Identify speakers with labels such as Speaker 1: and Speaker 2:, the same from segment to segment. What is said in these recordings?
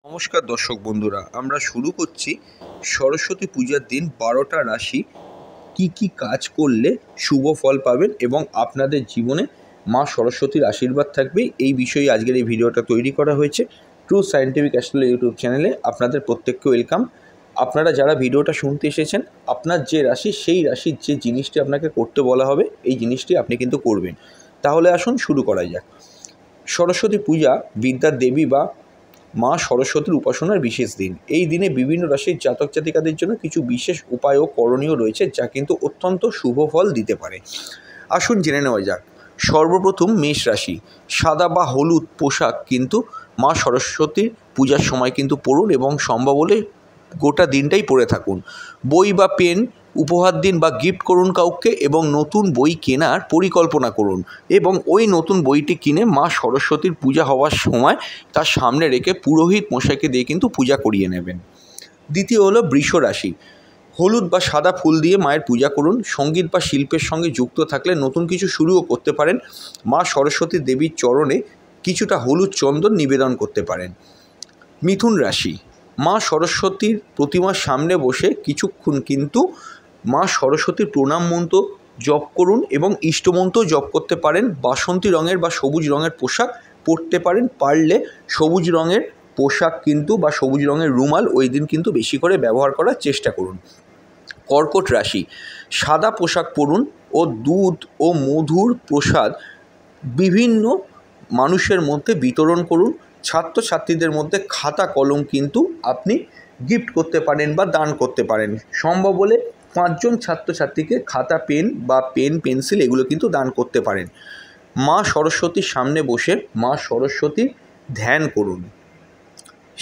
Speaker 1: নমস্কার দর্শক বন্ধুরা, আমরা শুরু করছি সরস্বতী পূজার দিন 12টা রাশি কি কাজ করলে শুভ ফল পাবেন এবং আপনাদের জীবনে মা সরস্বতীর আশীর্বাদ থাকবে। এই বিষয়ে আজকের এই ভিডিওটা তৈরি করা হয়েছে ট্রু সায়েন্টিফিক অ্যাস্ট্রোলজি ইউটিউব চ্যানেলে। আপনাদের প্রত্যেককে ওয়েলকাম। আপনারা যারা ভিডিওটা শুনতে এসেছেন, আপনার যে রাশি সেই রাশির যে জিনিসটি আপনাকে করতে বলা হবে এই জিনিসটি আপনি কিন্তু করবেন। তাহলে আসুন শুরু করা যাক। সরস্বতী পূজা বিদ্যার দেবী বা মা সরস্বতীর উপাসনার বিশেষ দিন। এই দিনে বিভিন্ন রাশির জাতক জাতিকাদের জন্য কিছু বিশেষ উপায় ও করণীয় রয়েছে যা কিন্তু অত্যন্ত শুভ ফল দিতে পারে। আসুন জেনে নেওয়া যাক। সর্বপ্রথম মেষ রাশি। সাদা বা হলুদ পোশাক কিন্তু মা সরস্বতীর পূজার সময় কিন্তু পরুন এবং সম্ভব হলে গোটা দিনটাই পরে থাকুন। বই বা পেন উপহার দিন বা গিফট করুন কাউকে, এবং নতুন বই কেনার পরিকল্পনা করুন এবং ওই নতুন বইটি কিনে মা সরস্বতীর পূজা হওয়ার সময় তার সামনে রেখে পুরোহিত মশাইকে দিয়ে কিন্তু পূজা করিয়ে নেবেন। দ্বিতীয় হলো বৃষ রাশি। হলুদ বা সাদা ফুল দিয়ে মায়ের পূজা করুন। সঙ্গীত বা শিল্পের সঙ্গে যুক্ত থাকলে নতুন কিছু শুরুও করতে পারেন। মা সরস্বতী দেবীর চরণে কিছুটা হলুদ চন্দন নিবেদন করতে পারেন। মিথুন রাশি। মা সরস্বতীর প্রতিমার সামনে বসে কিছুক্ষণ কিন্তু মা সরস্বতীর প্রণাম মন্ত্র জপ করুন এবং ইষ্টমন্ত্র জপ করতে পারেন। বাসন্তী রঙের বা সবুজ রঙের পোশাক পরতে পারেন। পারলে সবুজ রঙের পোশাক কিন্তু বা সবুজ রঙের রুমাল ওই দিন কিন্তু বেশি করে ব্যবহার করার চেষ্টা করুন। কর্কট রাশি। সাদা পোশাক পরুন ও দুধ ও মধুর প্রসাদ বিভিন্ন মানুষের মধ্যে বিতরণ করুন। ছাত্রছাত্রীদের মধ্যে খাতা কলম কিন্তু আপনি গিফট করতে পারেন বা দান করতে পারেন। সম্ভব হলে 5 জন ছাত্রছাত্রীকে খাতা পেন বা পেন পেন্সিল এগুলো কিন্তু দান করতে পারেন। মা সরস্বতীর সামনে বসে মা সরস্বতীর ধ্যান করুন।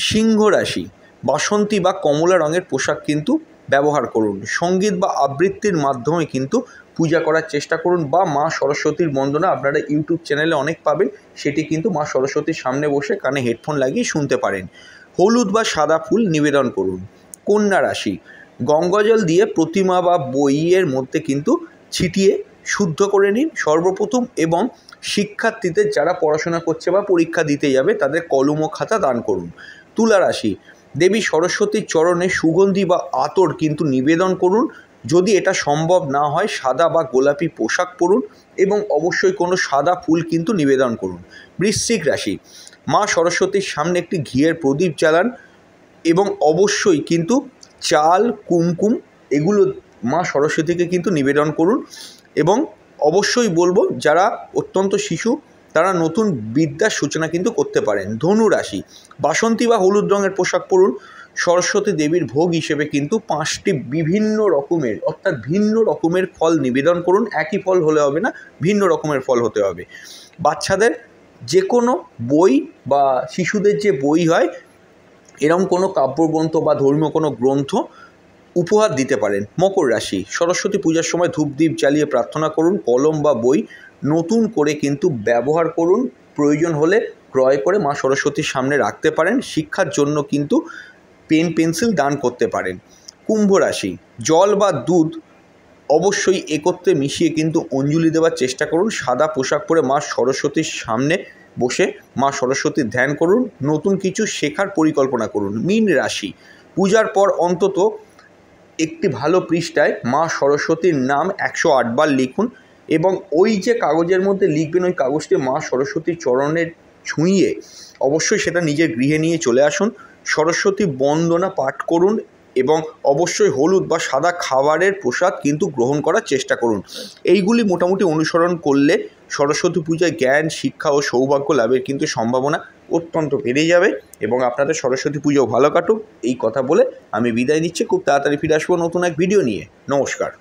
Speaker 1: সিংহ রাশি। বাসন্তী বা কমলা রঙের পোশাক কিন্তু ব্যবহার করুন। সঙ্গীত বা আবৃত্তির মাধ্যমে কিন্তু পূজা করার চেষ্টা করুন বা মা সরস্বতীর বন্দনা আপনারা ইউটিউব চ্যানেলে অনেক পাবেন, সেটি কিন্তু মা সরস্বতীর সামনে বসে কানে হেডফোন লাগিয়ে শুনতে পারেন। হলুদ বা সাদা ফুল নিবেদন করুন। কন্যা রাশি। গঙ্গাজল দিয়ে প্রতিমা বা বইয়ের মধ্যে কিন্তু ছিটিয়ে শুদ্ধ করে নিন সর্বপ্রথম, এবং শিক্ষার্থীদের যারা পড়াশোনা করছে বা পরীক্ষা দিতে যাবে তাদের কলম ও খাতা দান করুন। তুলা রাশি। দেবী সরস্বতীর চরণে সুগন্ধি বা আতর কিন্তু নিবেদন করুন। যদি এটা সম্ভব না হয় সাদা বা গোলাপি পোশাক পরুন এবং অবশ্যই কোনো সাদা ফুল কিন্তু নিবেদন করুন। বৃশ্চিক রাশি। মা সরস্বতীর সামনে একটি ঘিয়ের প্রদীপ জ্বালান এবং অবশ্যই কিন্তু চাল কুমকুম এগুলো মা সরস্বতীকে কিন্তু নিবেদন করুন। এবং অবশ্যই বলবো যারা অত্যন্ত শিশু তারা নতুন বিদ্যার সূচনা কিন্তু করতে পারেন। ধনু রাশি। বাসন্তী বা হলুদ রঙের পোশাক পরুন। সরস্বতী দেবীর ভোগ হিসেবে কিন্তু 5টি বিভিন্ন রকমের অর্থাৎ ভিন্ন রকমের ফল নিবেদন করুন। একই ফল হলে হবে না, ভিন্ন রকমের ফল হতে হবে। বাচ্চাদের যে কোনো বই বা শিশুদের যে বই হয় এরকম কোনো কাব্যগ্রন্থ বা ধর্মীয় কোনো গ্রন্থ উপহার দিতে পারেন। মকর রাশি। সরস্বতী পূজার সময় ধূপদীপ জ্বালিয়ে প্রার্থনা করুন। কলম বা বই নতুন করে কিন্তু ব্যবহার করুন। প্রয়োজন হলে ক্রয় করে মা সরস্বতীর সামনে রাখতে পারেন। শিক্ষার জন্য কিন্তু পেন পেন্সিল দান করতে পারেন। কুম্ভ রাশি। জল বা দুধ অবশ্যই একত্রে মিশিয়ে কিন্তু অঞ্জলি দেওয়ার চেষ্টা করুন। সাদা পোশাক পরে মা সরস্বতীর সামনে বসে মা সরস্বতীর ধ্যান করুন। নতুন কিছু শেখার পরিকল্পনা করুন। মীন রাশি। পূজার পর অন্তত একটি ভালো পৃষ্ঠায় মা সরস্বতীর নাম 108 বার লিখুন এবং ওই যে কাগজের মধ্যে লিখবেন ওই কাগজটি মা সরস্বতীর চরণে ছুঁয়ে অবশ্যই সেটা নিজের গৃহে নিয়ে চলে আসুন। সরস্বতী বন্দনা পাঠ করুন এবং অবশ্যই হলুদ বা সাদা খাবারের প্রসাদ কিন্তু গ্রহণ করার চেষ্টা করুন। এইগুলি মোটামুটি অনুসরণ করলে সরস্বতী পূজায় জ্ঞান শিক্ষা ও সৌভাগ্য লাভের কিন্তু সম্ভাবনা অত্যন্ত বেড়ে যাবে এবং আপনাদের সরস্বতী পুজোও ভালো কাটুক এই কথা বলে আমি বিদায় নিচ্ছি। খুব তাড়াতাড়ি ফিরে আসবো নতুন এক ভিডিও নিয়ে। নমস্কার।